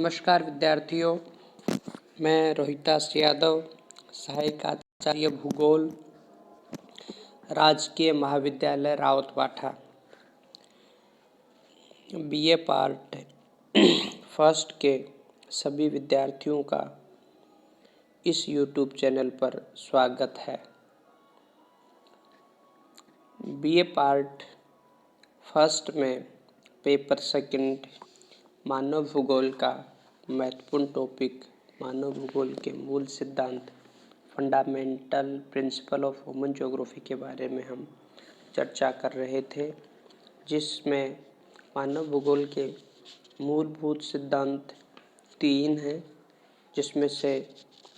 नमस्कार विद्यार्थियों, मैं रोहितास यादव, सहायक आचार्य भूगोल, राजकीय महाविद्यालय रावतबाठा, बीए पार्ट फर्स्ट के सभी विद्यार्थियों का इस यूट्यूब चैनल पर स्वागत है। बीए पार्ट फर्स्ट में पेपर सेकंड मानव भूगोल का महत्वपूर्ण टॉपिक मानव भूगोल के मूल सिद्धांत fundamental principle of human geography के बारे में हम चर्चा कर रहे थे, जिसमें मानव भूगोल के मूलभूत सिद्धांत 3 हैं, जिसमें से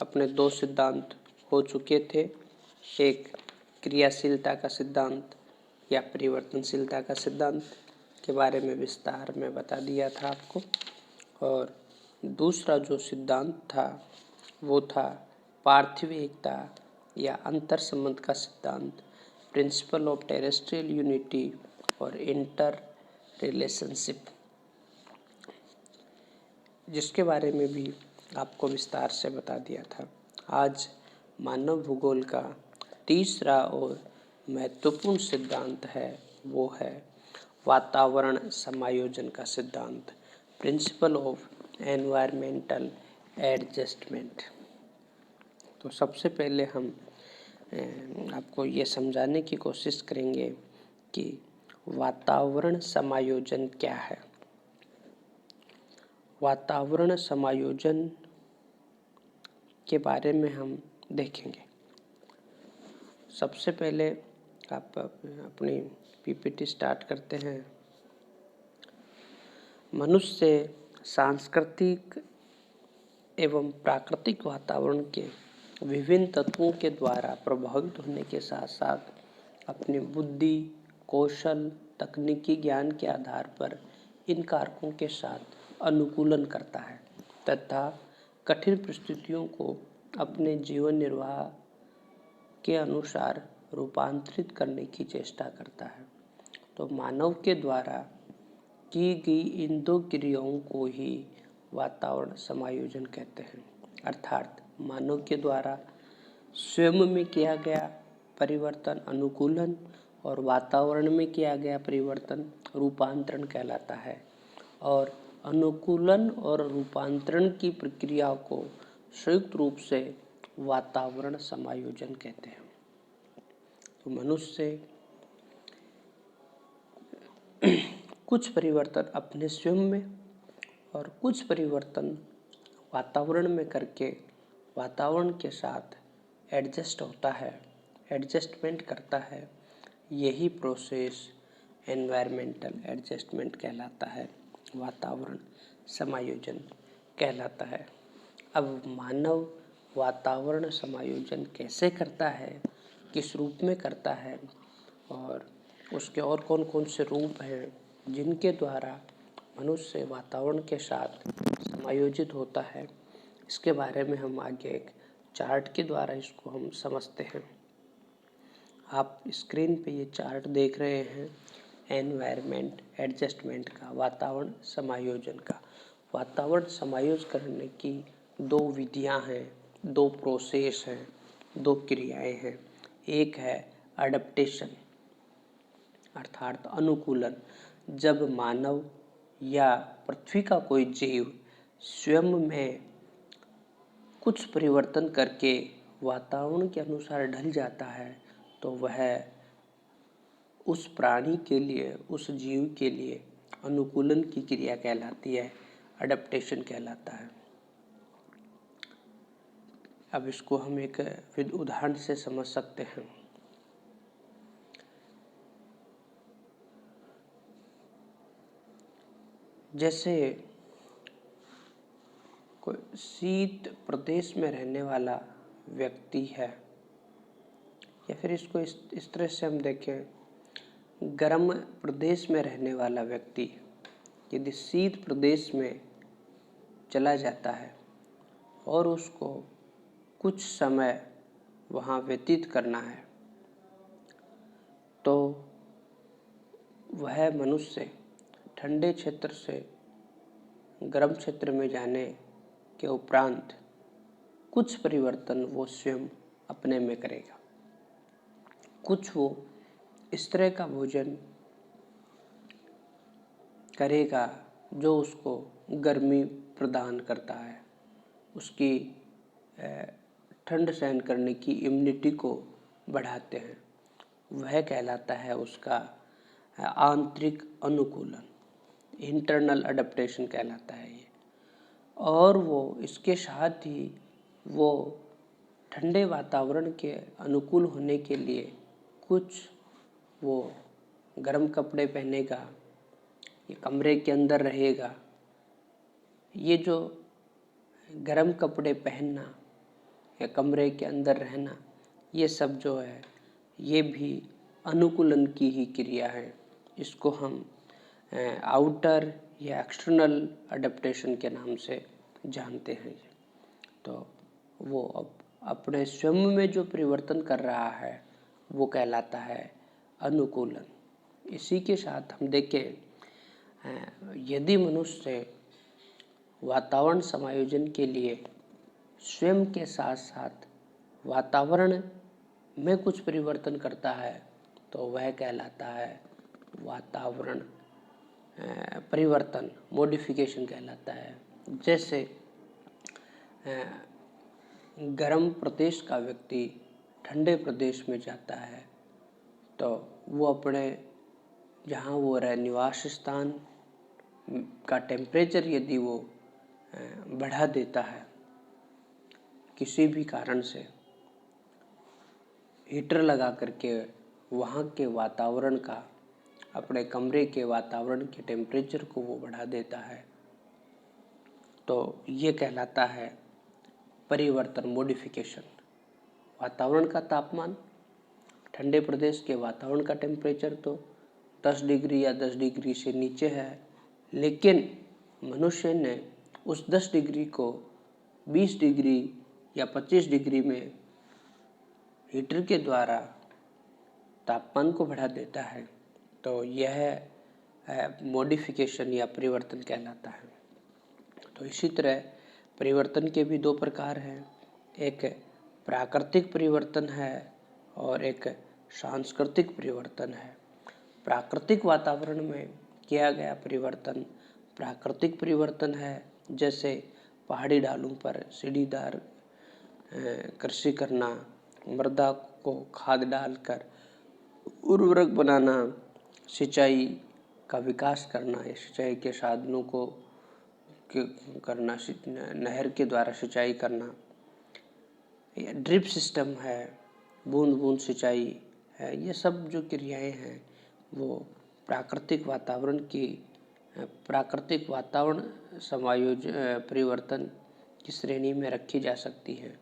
अपने 2 सिद्धांत हो चुके थे। एक क्रियाशीलता का सिद्धांत या परिवर्तनशीलता का सिद्धांत के बारे में विस्तार में बता दिया था आपको, और दूसरा जो सिद्धांत था वो था पार्थिव एकता या अंतर संबंध का सिद्धांत, प्रिंसिपल ऑफ टेरेस्ट्रियल यूनिटी और इंटर रिलेशनशिप, जिसके बारे में भी आपको विस्तार से बता दिया था। आज मानव भूगोल का तीसरा और महत्वपूर्ण सिद्धांत है, वो है वातावरण समायोजन का सिद्धांत, प्रिंसिपल ऑफ एनवायरमेंटल एडजस्टमेंट। तो सबसे पहले हम आपको ये समझाने की कोशिश करेंगे कि वातावरण समायोजन क्या है। वातावरण समायोजन के बारे में हम देखेंगे। सबसे पहले आप अपनी पीपीटी स्टार्ट करते हैं। मनुष्य सांस्कृतिक एवं प्राकृतिक वातावरण के विभिन्न तत्वों के द्वारा प्रभावित होने के साथ साथ अपनी बुद्धि, कौशल, तकनीकी ज्ञान के आधार पर इन कारकों के साथ अनुकूलन करता है तथा कठिन परिस्थितियों को अपने जीवन निर्वाह के अनुसार रूपांतरित करने की चेष्टा करता है। तो मानव के द्वारा की गई इन 2 क्रियाओं को ही वातावरण समायोजन कहते हैं, अर्थात मानव के द्वारा स्वयं में किया गया परिवर्तन अनुकूलन और वातावरण में किया गया परिवर्तन रूपांतरण कहलाता है, और अनुकूलन और रूपांतरण की प्रक्रिया को संयुक्त रूप से वातावरण समायोजन कहते हैं। तो मनुष्य कुछ परिवर्तन अपने स्वयं में और कुछ परिवर्तन वातावरण में करके वातावरण के साथ एडजस्ट होता है, एडजस्टमेंट करता है। यही प्रोसेस एनवायरमेंटल एडजस्टमेंट कहलाता है, वातावरण समायोजन कहलाता है। अब मानव वातावरण समायोजन कैसे करता है, किस रूप में करता है, और उसके और कौन कौन से रूप हैं जिनके द्वारा मनुष्य वातावरण के साथ समायोजित होता है, इसके बारे में हम आगे एक चार्ट के द्वारा इसको हम समझते हैं। आप स्क्रीन पे ये चार्ट देख रहे हैं एनवायरमेंट एडजस्टमेंट का, वातावरण समायोजन का। वातावरण समायोजन करने की 2 विधियां हैं, 2 प्रोसेस हैं, 2 क्रियाएं हैं। एक है अडप्टेशन अर्थात अनुकूलन, जब मानव या पृथ्वी का कोई जीव स्वयं में कुछ परिवर्तन करके वातावरण के अनुसार ढल जाता है, तो वह उस प्राणी के लिए, उस जीव के लिए अनुकूलन की क्रिया कहलाती है, अडप्टेशन कहलाता है। अब इसको हम एक उदाहरण से समझ सकते हैं। जैसे कोई शीत प्रदेश में रहने वाला व्यक्ति है, या फिर इसको इस तरह से हम देखें, गर्म प्रदेश में रहने वाला व्यक्ति यदि शीत प्रदेश में चला जाता है और उसको कुछ समय वहाँ व्यतीत करना है, तो वह मनुष्य ठंडे क्षेत्र से गर्म क्षेत्र में जाने के उपरांत कुछ परिवर्तन वो स्वयं अपने में करेगा। कुछ वो इस तरह का भोजन करेगा जो उसको गर्मी प्रदान करता है, उसकी ठंड सहन करने की इम्यूनिटी को बढ़ाते हैं। वह कहलाता है उसका आंतरिक अनुकूलन, इंटरनल अडेप्टेशन कहलाता है ये। और वो इसके साथ ही वो ठंडे वातावरण के अनुकूल होने के लिए कुछ वो गर्म कपड़े पहनेगा, ये कमरे के अंदर रहेगा। ये जो गर्म कपड़े पहनना या कमरे के अंदर रहना, ये सब जो है ये भी अनुकूलन की ही क्रिया है। इसको हम आउटर या एक्सटर्नल अडेप्टेशन के नाम से जानते हैं। तो वो अब अपने स्वयं में जो परिवर्तन कर रहा है वो कहलाता है अनुकूलन। इसी के साथ हम देखें, यदि मनुष्य वातावरण समायोजन के लिए स्वयं के साथ साथ वातावरण में कुछ परिवर्तन करता है तो वह कहलाता है वातावरण परिवर्तन, मॉडिफिकेशन कहलाता है। जैसे गर्म प्रदेश का व्यक्ति ठंडे प्रदेश में जाता है तो वो अपने जहाँ वो रहे निवास स्थान का टेम्परेचर यदि वो बढ़ा देता है किसी भी कारण से, हीटर लगा करके वहाँ के वातावरण का, अपने कमरे के वातावरण के टेम्परेचर को वो बढ़ा देता है, तो ये कहलाता है परिवर्तन, मॉडिफिकेशन। वातावरण का तापमान, ठंडे प्रदेश के वातावरण का टेम्परेचर तो 10 डिग्री या 10 डिग्री से नीचे है, लेकिन मनुष्य ने उस 10 डिग्री को 20 डिग्री या 25 डिग्री में हीटर के द्वारा तापमान को बढ़ा देता है, तो यह मॉडिफिकेशन या परिवर्तन कहलाता है। तो इसी तरह परिवर्तन के भी दो प्रकार हैं, एक प्राकृतिक परिवर्तन है और एक सांस्कृतिक परिवर्तन है। प्राकृतिक वातावरण में किया गया परिवर्तन प्राकृतिक परिवर्तन है, जैसे पहाड़ी ढालों पर सीढ़ीदार कृषि करना, मृदा को खाद डालकर उर्वरक बनाना, सिंचाई का विकास करना, सिंचाई के साधनों को करना, नहर के द्वारा सिंचाई करना, ड्रिप सिस्टम है, बूंद बूंद सिंचाई है। ये सब जो क्रियाएं हैं वो प्राकृतिक वातावरण परिवर्तन की श्रेणी में रखी जा सकती है।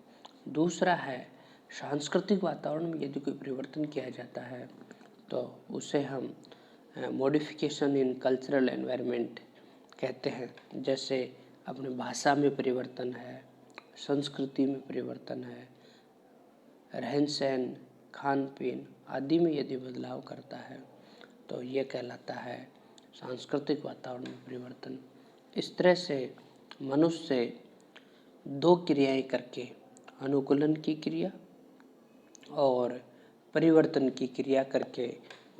दूसरा है सांस्कृतिक वातावरण में यदि कोई परिवर्तन किया जाता है तो उसे हम मॉडिफिकेशन इन कल्चरल एनवायरनमेंट कहते हैं। जैसे अपने भाषा में परिवर्तन है, संस्कृति में परिवर्तन है, रहन सहन, खान पीन आदि में यदि बदलाव करता है तो ये कहलाता है सांस्कृतिक वातावरण में परिवर्तन। इस तरह से मनुष्य दो क्रियाएं करके, अनुकूलन की क्रिया और परिवर्तन की क्रिया करके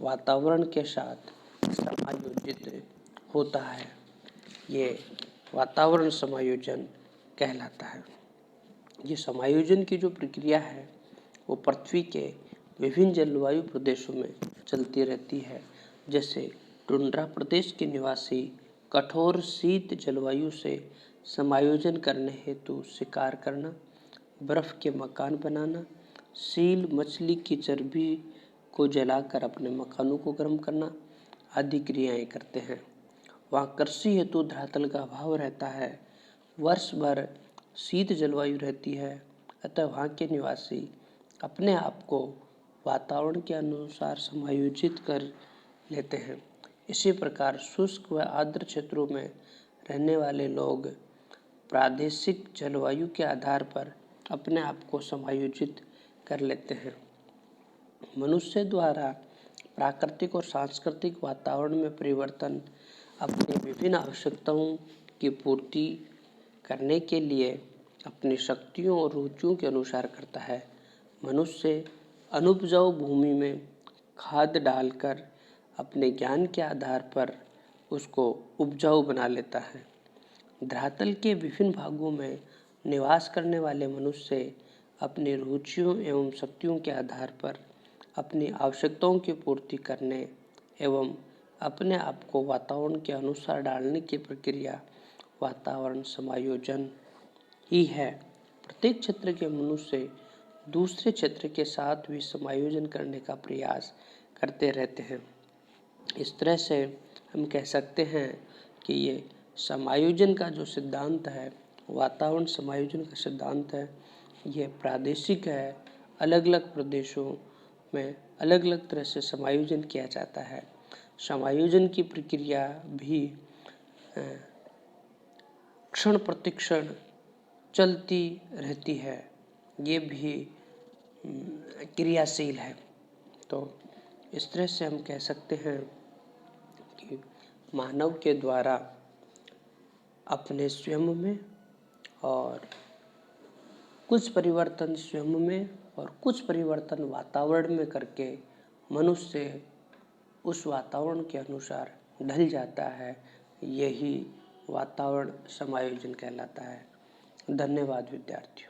वातावरण के साथ समायोजित होता है। ये वातावरण समायोजन कहलाता है। ये समायोजन की जो प्रक्रिया है वो पृथ्वी के विभिन्न जलवायु प्रदेशों में चलती रहती है। जैसे टुंड्रा प्रदेश के निवासी कठोर शीत जलवायु से समायोजन करने हेतु शिकार करना, बर्फ के मकान बनाना, सील मछली की चर्बी को जलाकर अपने मकानों को गर्म करना आदि क्रियाएं करते हैं। वहाँ कृषि हेतु धरातल का अभाव रहता है, वर्ष भर शीत जलवायु रहती है, अतः वहाँ के निवासी अपने आप को वातावरण के अनुसार समायोजित कर लेते हैं। इसी प्रकार शुष्क व आर्द्र क्षेत्रों में रहने वाले लोग प्रादेशिक जलवायु के आधार पर अपने आप को समायोजित कर लेते हैं। मनुष्य द्वारा प्राकृतिक और सांस्कृतिक वातावरण में परिवर्तन अपनी विभिन्न आवश्यकताओं की पूर्ति करने के लिए अपनी शक्तियों और रुचियों के अनुसार करता है। मनुष्य अनुपजाऊ भूमि में खाद डालकर अपने ज्ञान के आधार पर उसको उपजाऊ बना लेता है। धरातल के विभिन्न भागों में निवास करने वाले मनुष्य अपनी रुचियों एवं शक्तियों के आधार पर अपनी आवश्यकताओं की पूर्ति करने एवं अपने आप को वातावरण के अनुसार डालने की प्रक्रिया वातावरण समायोजन ही है। प्रत्येक क्षेत्र के मनुष्य दूसरे क्षेत्र के साथ भी समायोजन करने का प्रयास करते रहते हैं। इस तरह से हम कह सकते हैं कि ये समायोजन का जो सिद्धांत है, वातावरण समायोजन का सिद्धांत है, ये प्रादेशिक है। अलग अलग प्रदेशों में अलग अलग तरह से समायोजन किया जाता है। समायोजन की प्रक्रिया भी क्षण प्रतिक्षण चलती रहती है, ये भी क्रियाशील है। तो इस तरह से हम कह सकते हैं कि मानव के द्वारा अपने स्वयं में और कुछ परिवर्तन स्वयं में और कुछ परिवर्तन वातावरण में करके मनुष्य उस वातावरण के अनुसार ढल जाता है। यही वातावरण समायोजन कहलाता है। धन्यवाद विद्यार्थियों।